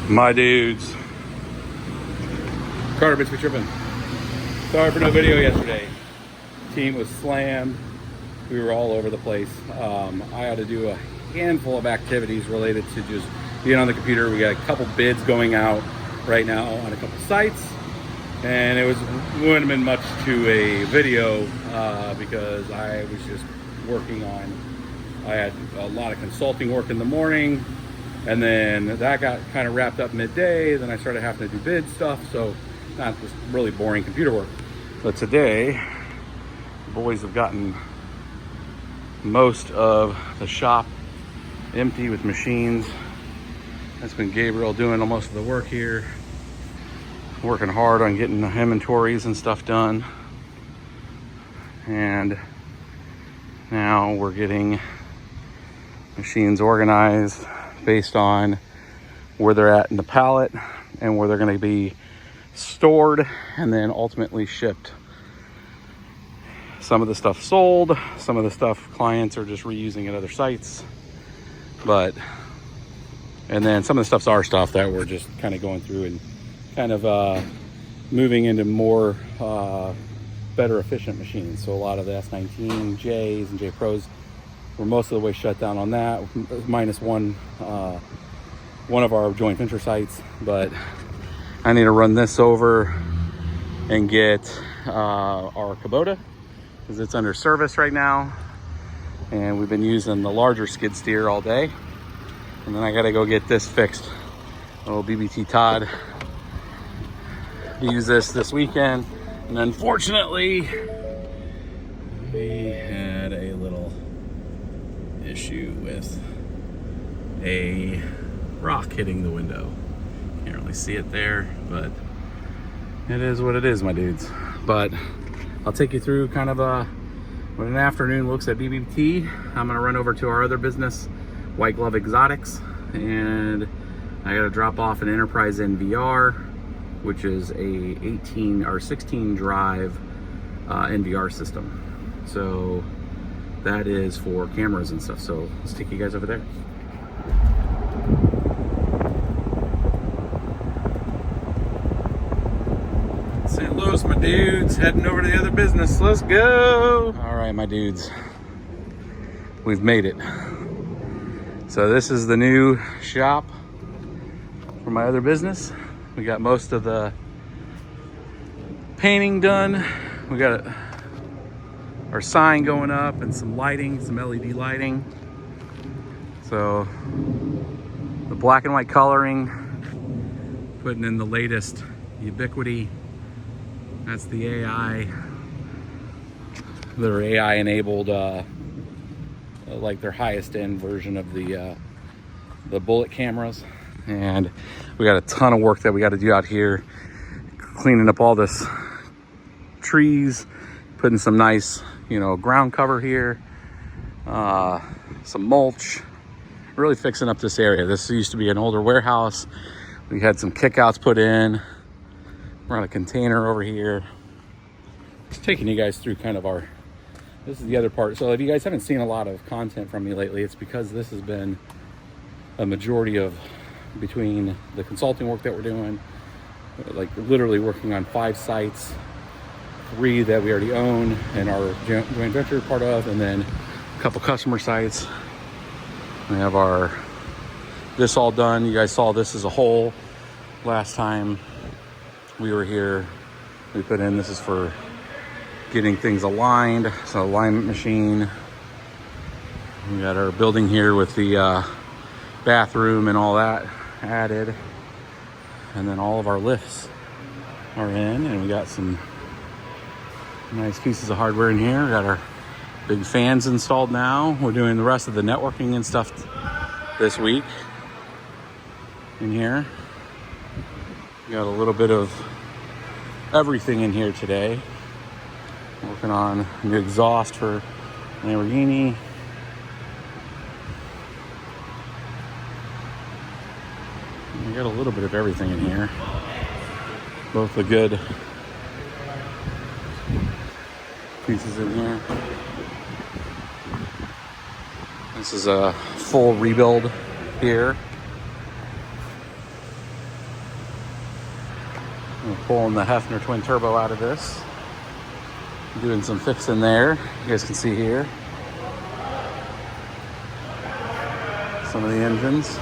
My dudes, Carter Bitsbetrippin. Sorry for no video yesterday. Team was slammed. We were all over the place. I had to do a handful of activities related to just being on the computer. We got a couple bids going out right now on a couple sites, and it wouldn't have been much to a video because I was just working on. I had a lot of consulting work in the morning. And then that got kind of wrapped up midday. Then I started having to do bid stuff. So not just really boring computer work. But today, the boys have gotten most of the shop empty with machines. That's been Gabriel doing most of the work here. Working hard on getting the inventories and stuff done. And now we're getting machines organized based on where they're at in the pallet and where they're going to be stored and then ultimately shipped. Some of the stuff sold, some of the stuff clients are just reusing at other sites, and then some of the stuff's our stuff that we're just kind of going through and kind of moving into more better efficient machines. So a lot of the S19Js and J Pros, we're most of the way shut down on that, minus one of our joint venture sites. But I need to run this over and get our Kubota because it's under service right now, and we've been using the larger skid steer all day. And then I got to go get this fixed. Oh, BBT Todd use this weekend, and unfortunately we had a little issue with a rock hitting the window. Can't really see it there, but it is what it is, my dudes. But I'll take you through kind of what an afternoon looks at BBT. I'm gonna run over to our other business, White Glove Exotics, and I gotta drop off an Enterprise NVR, which is a 18 or 16 drive NVR system. So that is for cameras and stuff. So let's take you guys over there. St. Louis, my dudes, heading over to the other business. Let's go. All right, my dudes, we've made it. So this is the new shop for my other business. We got most of the painting done. We got our sign going up and some lighting, some LED lighting. So the black and white coloring, putting in the latest Ubiquity. That's the AI. They're AI enabled, like their highest end version of the bullet cameras. And we got a ton of work that we got to do out here, cleaning up all this trees, putting some nice, ground cover here, some mulch, really fixing up this area. This used to be an older warehouse. We had some kickouts put in. We're on a container over here. Just taking you guys through kind of this is the other part. So if you guys haven't seen a lot of content from me lately, it's because this has been a majority of between the consulting work that we're doing, like literally working on 5 sites, 3 that we already own and our joint venture part of, and then a couple customer sites. We have this all done. You guys saw this as a whole last time we were here. We put in, this is for getting things aligned. So alignment machine. We got our building here with the bathroom and all that added. And then all of our lifts are in, and we got some nice pieces of hardware in here. We got our big fans installed now. We're doing the rest of the networking and stuff this week in here. We got a little bit of everything in here today. Working on a new exhaust for Lamborghini. We got a little bit of everything in here. Both the good pieces in here. This is a full rebuild here. We're pulling the Hefner twin turbo out of this. Doing some fixing there. You guys can see here some of the engines.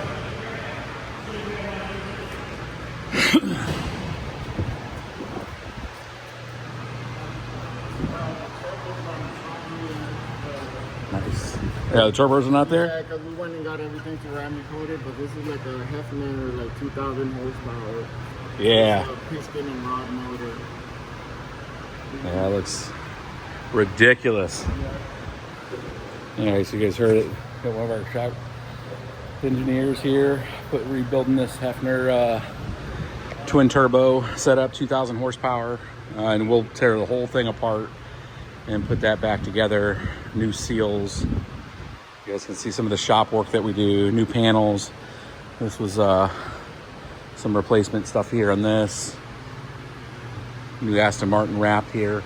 Nice. Yeah, the turbos are not there? Yeah, because we went and got everything ceramic coated, but this is like a Hefner, like 2,000 horsepower. Yeah. Piston and rod motor. Yeah, it looks ridiculous. Anyway, so you guys heard it. Got one of our shop engineers here rebuilding this Hefner twin turbo setup, 2,000 horsepower, and we'll tear the whole thing apart and put that back together. New seals. You guys can see some of the shop work that we do. New panels. This was some replacement stuff here on this. New Aston Martin wrap here.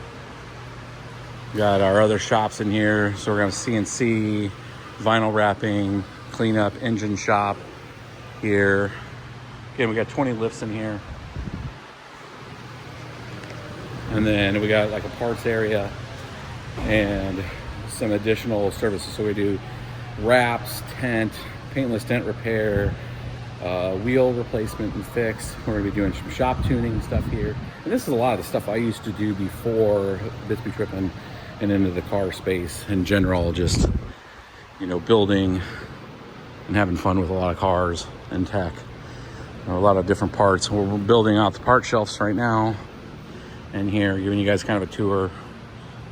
Got our other shops in here. So we're going to CNC, vinyl wrapping, cleanup, engine shop here. Again, we got 20 lifts in here. And then we got like a parts area and some additional services. So we do wraps, tent, paintless dent repair, wheel replacement and fix. We're going to be doing some shop tuning stuff here. And this is a lot of the stuff I used to do before Bitsbetrippin and into the car space in general, just, you know, building and having fun with a lot of cars and tech. A lot of different parts. We're building out the part shelves right now. And here, giving you guys kind of a tour of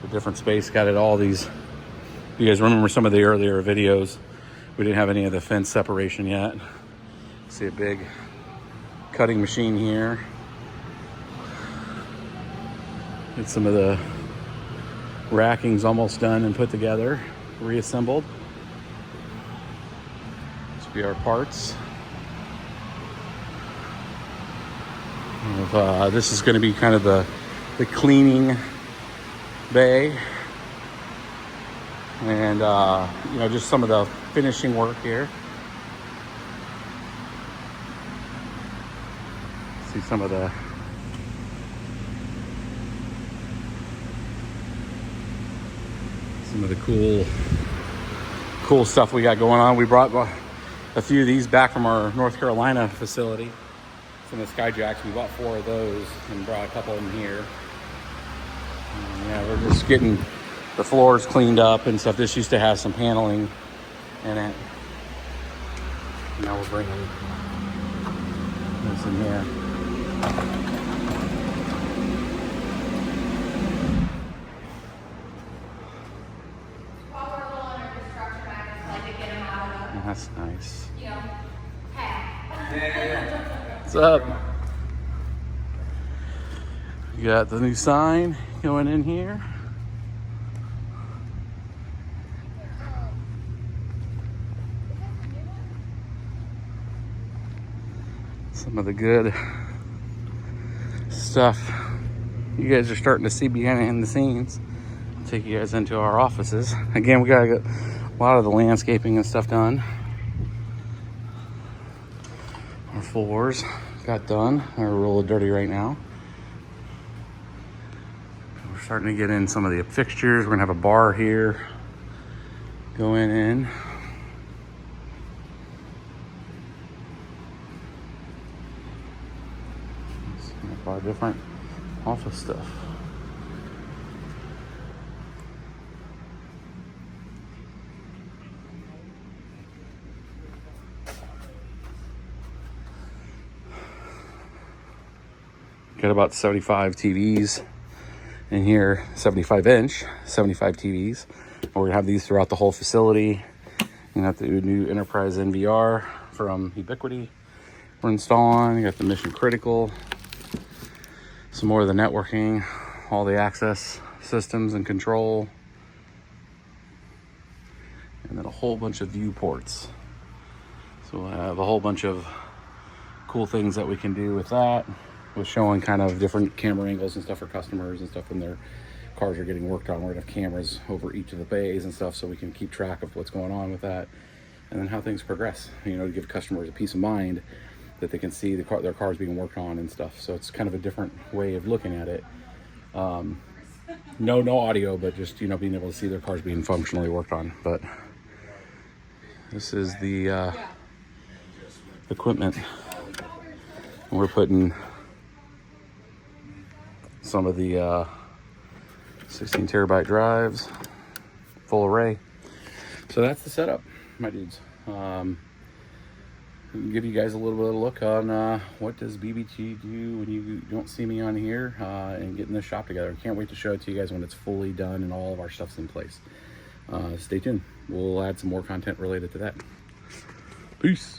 the different space. Got it all these. You guys remember some of the earlier videos? We didn't have any of the fence separation yet. See a big cutting machine here. Get some of the racking's almost done and put together, reassembled. This will be our parts. This is going to be kind of the cleaning bay, and you know, just some of the finishing work here. See some of the cool stuff we got going on. We brought a few of these back from our North Carolina facility. Some of the Skyjacks, we bought 4 of those and brought a couple of them here. And yeah, we're just getting the floors cleaned up and stuff. This used to have some paneling in it. Now we're bringing this in here. While we're a little under construction, I just like to get them out of the, That's nice. you know, path. Yeah. What's up? You got the new sign going in here. Some of the good stuff you guys are starting to see behind the scenes. I'll take you guys into our offices. Again, we gotta get a lot of the landscaping and stuff done. Our floors got done. They're a little dirty right now. We're starting to get in some of the fixtures. We're gonna have a bar here going in. A lot of different office stuff. Got about 75 TVs in here, 75-inch, 75 TVs. We're gonna have these throughout the whole facility. You got the new Enterprise NVR from Ubiquiti we're installing. You got the Mission Critical, some more of the networking, all the access systems and control, and then a whole bunch of viewports. So we'll have a whole bunch of cool things that we can do with that. We're showing kind of different camera angles and stuff for customers and stuff when their cars are getting worked on. We're gonna have cameras over each of the bays and stuff so we can keep track of what's going on with that, and then how things progress, you know, to give customers a peace of mind that they can see their cars being worked on and stuff. So it's kind of a different way of looking at it. No audio, but just, you know, being able to see their cars being functionally worked on. But this is the equipment. And we're putting some of the 16 terabyte drives, full array. So that's the setup, my dudes. Give you guys a little bit of a look on what does BBT do when you don't see me on here, and getting this shop together. I can't wait to show it to you guys when it's fully done and all of our stuff's in place. Stay tuned. We'll add some more content related to that. Peace.